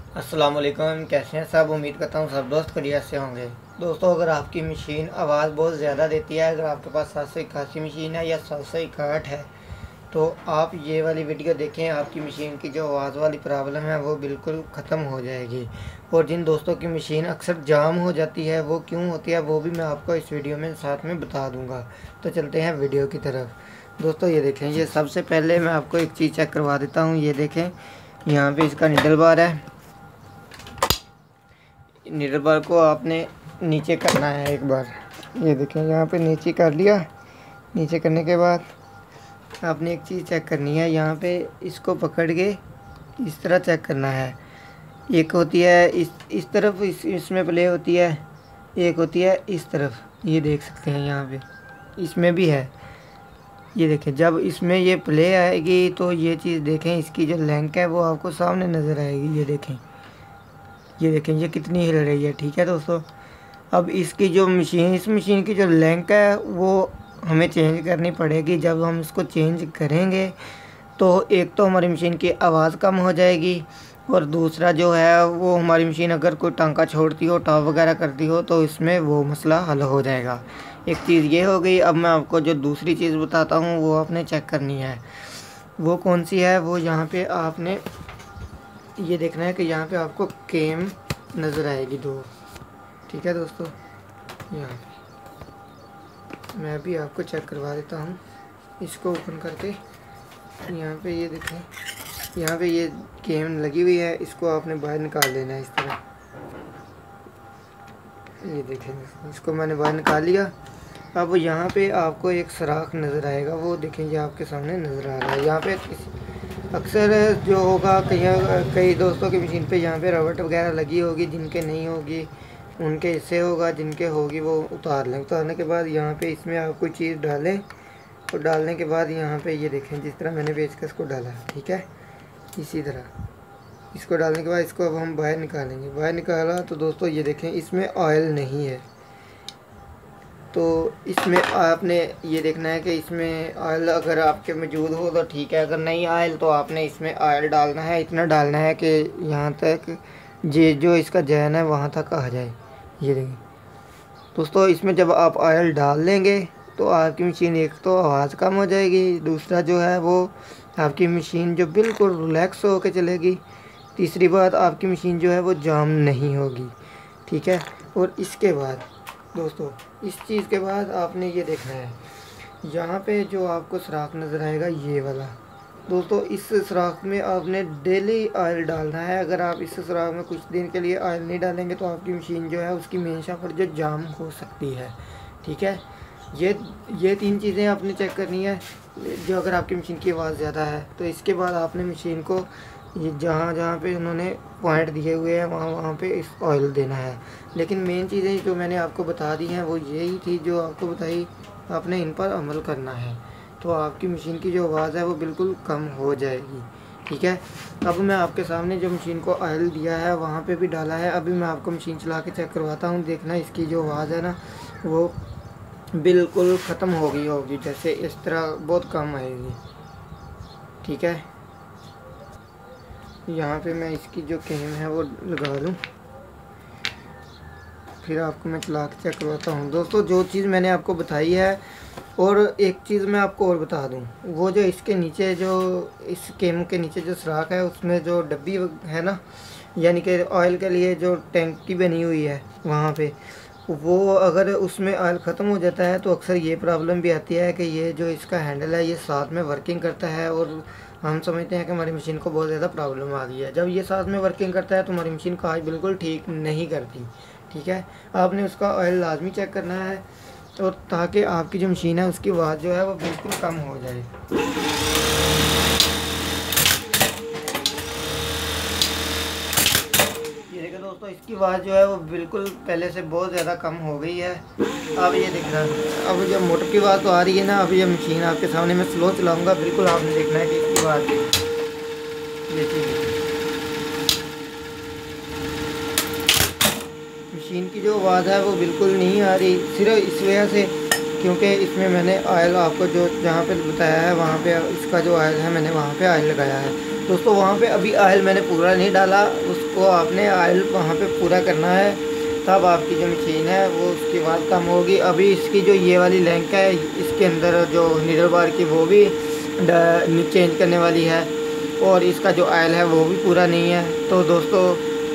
अस्सलाम वालेकुम। कैसे हैं सब? उम्मीद करता हूँ सब दोस्त खैरियत से होंगे। दोस्तों, अगर आपकी मशीन आवाज़ बहुत ज़्यादा देती है, अगर आपके पास 781 मशीन है या 761 है, तो आप ये वाली वीडियो देखें। आपकी मशीन की जो आवाज़ वाली प्रॉब्लम है वो बिल्कुल ख़त्म हो जाएगी। और जिन दोस्तों की मशीन अक्सर जाम हो जाती है, वो क्यों होती है वो भी मैं आपको इस वीडियो में साथ में बता दूँगा। तो चलते हैं वीडियो की तरफ। दोस्तों ये देखें, ये सबसे पहले मैं आपको एक चीज़ चेक करवा देता हूँ। ये देखें, यहाँ पे इसका निडल बार है। निडल बार को आपने नीचे करना है एक बार। ये देखें, यहाँ पे नीचे कर लिया। नीचे करने के बाद आपने एक चीज़ चेक करनी है। यहाँ पे इसको पकड़ के इस तरह चेक करना है। एक होती है इस तरफ, इसमें प्ले होती है। एक होती है इस तरफ, ये देख सकते हैं यहाँ पे इसमें भी है। ये देखें, जब इसमें ये प्ले आएगी तो ये चीज़ देखें, इसकी जो लेंथ है वो आपको सामने नज़र आएगी। ये देखें, ये देखें ये कितनी हिल रही है। ठीक है दोस्तों, अब इसकी जो मशीन, इस मशीन की जो लेंथ है वो हमें चेंज करनी पड़ेगी। जब हम इसको चेंज करेंगे तो एक तो हमारी मशीन की आवाज़ कम हो जाएगी, और दूसरा जो है वो हमारी मशीन अगर कोई टांका छोड़ती हो, टॉप वगैरह करती हो, तो इसमें वो मसला हल हो जाएगा। एक चीज़ ये हो गई। अब मैं आपको जो दूसरी चीज़ बताता हूँ वो आपने चेक करनी है। वो कौन सी है? वो यहाँ पे आपने ये देखना है कि यहाँ पे आपको केम नज़र आएगी दो। ठीक है दोस्तों, यहाँ पे मैं भी आपको चेक करवा देता हूँ। इसको ओपन करके यहाँ पे ये देखें, यहाँ पे ये केम लगी हुई है। इसको आपने बाहर निकाल लेना है इस तरह। ये देखें, इसको मैंने बाहर निकाल लिया। अब यहाँ पे आपको एक सुराख नज़र आएगा, वो देखें ये आपके सामने नज़र आ रहा है। यहाँ पे अक्सर जो होगा, कई दोस्तों की मशीन पे यहाँ पे रबड़ वगैरह लगी होगी, जिनके नहीं होगी उनके इससे होगा, जिनके होगी वो उतार लें। उतारने के बाद यहाँ पे इसमें आप कोई चीज़ डालें, और डालने के बाद यहाँ पे ये देखें, जिस तरह मैंने पेचकस को डाला, ठीक है, इसी तरह इसको डालने के बाद इसको अब हम बाहर निकालेंगे। बाहर निकाला तो दोस्तों ये देखें, इसमें ऑयल नहीं है। तो इसमें आपने ये देखना है कि इसमें ऑयल अगर आपके मौजूद हो तो ठीक है, अगर नहीं ऑयल तो आपने इसमें ऑयल डालना है। इतना डालना है कि यहाँ तक ये जो इसका जैन है वहाँ तक आ जाए। ये देखिए दोस्तों, इसमें जब आप ऑयल डाल लेंगे तो आपकी मशीन एक तो आवाज़ कम हो जाएगी, दूसरा जो है वो आपकी मशीन जो बिल्कुल रिलैक्स होकर चलेगी। तीसरी बात, आपकी मशीन जो है वो जाम नहीं होगी। ठीक है, और इसके बाद दोस्तों, इस चीज़ के बाद आपने ये देखना है, यहाँ पे जो आपको सुराख नज़र आएगा ये वाला। दोस्तों, इस सुराख में आपने डेली ऑयल डालना है। अगर आप इस सुराख में कुछ दिन के लिए ऑयल नहीं डालेंगे तो आपकी मशीन जो है उसकी मेन शाफ्ट जो जाम हो सकती है। ठीक है, ये तीन चीज़ें आपने चेक करनी है। जो अगर आपकी मशीन की आवाज़ ज़्यादा है तो इसके बाद आपने मशीन को ये जहाँ जहाँ पे उन्होंने पॉइंट दिए हुए हैं वहाँ वहाँ पे इस ऑयल देना है। लेकिन मेन चीज़ें जो मैंने आपको बता दी हैं वो यही थी जो आपको बताई, आपने इन पर अमल करना है तो आपकी मशीन की जो आवाज़ है वो बिल्कुल कम हो जाएगी। ठीक है, अब मैं आपके सामने जो मशीन को ऑयल दिया है वहाँ पे भी डाला है। अभी मैं आपको मशीन चला के चेक करवाता हूँ। देखना इसकी जो आवाज़ है ना वो बिल्कुल ख़त्म हो गई होगी, जैसे इस तरह बहुत कम आएगी। ठीक है, यहाँ पे मैं इसकी जो केम है वो लगा लूँ, फिर आपको मैं चला के चेक करवाता हूँ। दोस्तों, जो चीज़ मैंने आपको बताई है, और एक चीज़ मैं आपको और बता दूँ, वो जो इसके नीचे जो इस केम के नीचे जो सुराख है उसमें जो डब्बी है ना, यानी कि ऑयल के लिए जो टैंकी बनी हुई है वहाँ पे, वो अगर उसमें ऑयल ख़त्म हो जाता है तो अक्सर ये प्रॉब्लम भी आती है कि ये जो इसका हैंडल है ये साथ में वर्किंग करता है, और हम समझते हैं कि हमारी मशीन को बहुत ज़्यादा प्रॉब्लम आ गई है। जब ये साथ में वर्किंग करता है तो हमारी मशीन काज बिल्कुल ठीक नहीं करती। ठीक है, आपने उसका ऑयल लाजमी चेक करना है, और ताकि आपकी जो मशीन है उसकी आवाज़ जो है वो बिल्कुल कम हो जाए। ये देखिए दोस्तों, इसकी आवाज़ जो है वो बिल्कुल पहले से बहुत ज़्यादा कम हो गई है। अब ये देखना, अब जब मोटर की आवाज़ तो आ रही है ना, अब ये मशीन आपके सामने मैं स्लो चलाऊँगा, बिल्कुल आपने देखना है कि इसकी आवाज़ ये चीज़ मशीन की जो आवाज़ है वो बिल्कुल नहीं आ रही, सिर्फ इस वजह से क्योंकि इसमें मैंने ऑयल आपको जो जहाँ पे बताया है वहाँ पे इसका जो ऑयल है मैंने वहाँ पे ऑयल लगाया है। दोस्तों, वहाँ पे अभी ऑयल मैंने पूरा नहीं डाला, उसको वो आपने ऑयल वहाँ पे पूरा करना है, तब आपकी जो मशीन है वो उसकी आवाज़ कम होगी। अभी इसकी जो ये वाली लैंक है, इसके अंदर जो नीडल बार की वो भी चेंज करने वाली है, और इसका जो ऑयल है वो भी पूरा नहीं है। तो दोस्तों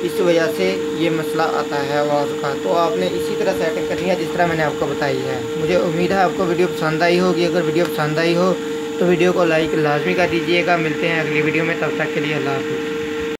इस वजह से ये मसला आता है आवाज़ का। तो आपने इसी तरह सेटिंग करनी है जिस तरह मैंने आपको बताई है। मुझे उम्मीद है आपको वीडियो पसंद आई होगी। अगर वीडियो पसंद आई हो तो वीडियो को लाइक लाजमी कर दीजिएगा। मिलते हैं अगली वीडियो में, तब तक के लिए अल्लाह हाफ़िज़।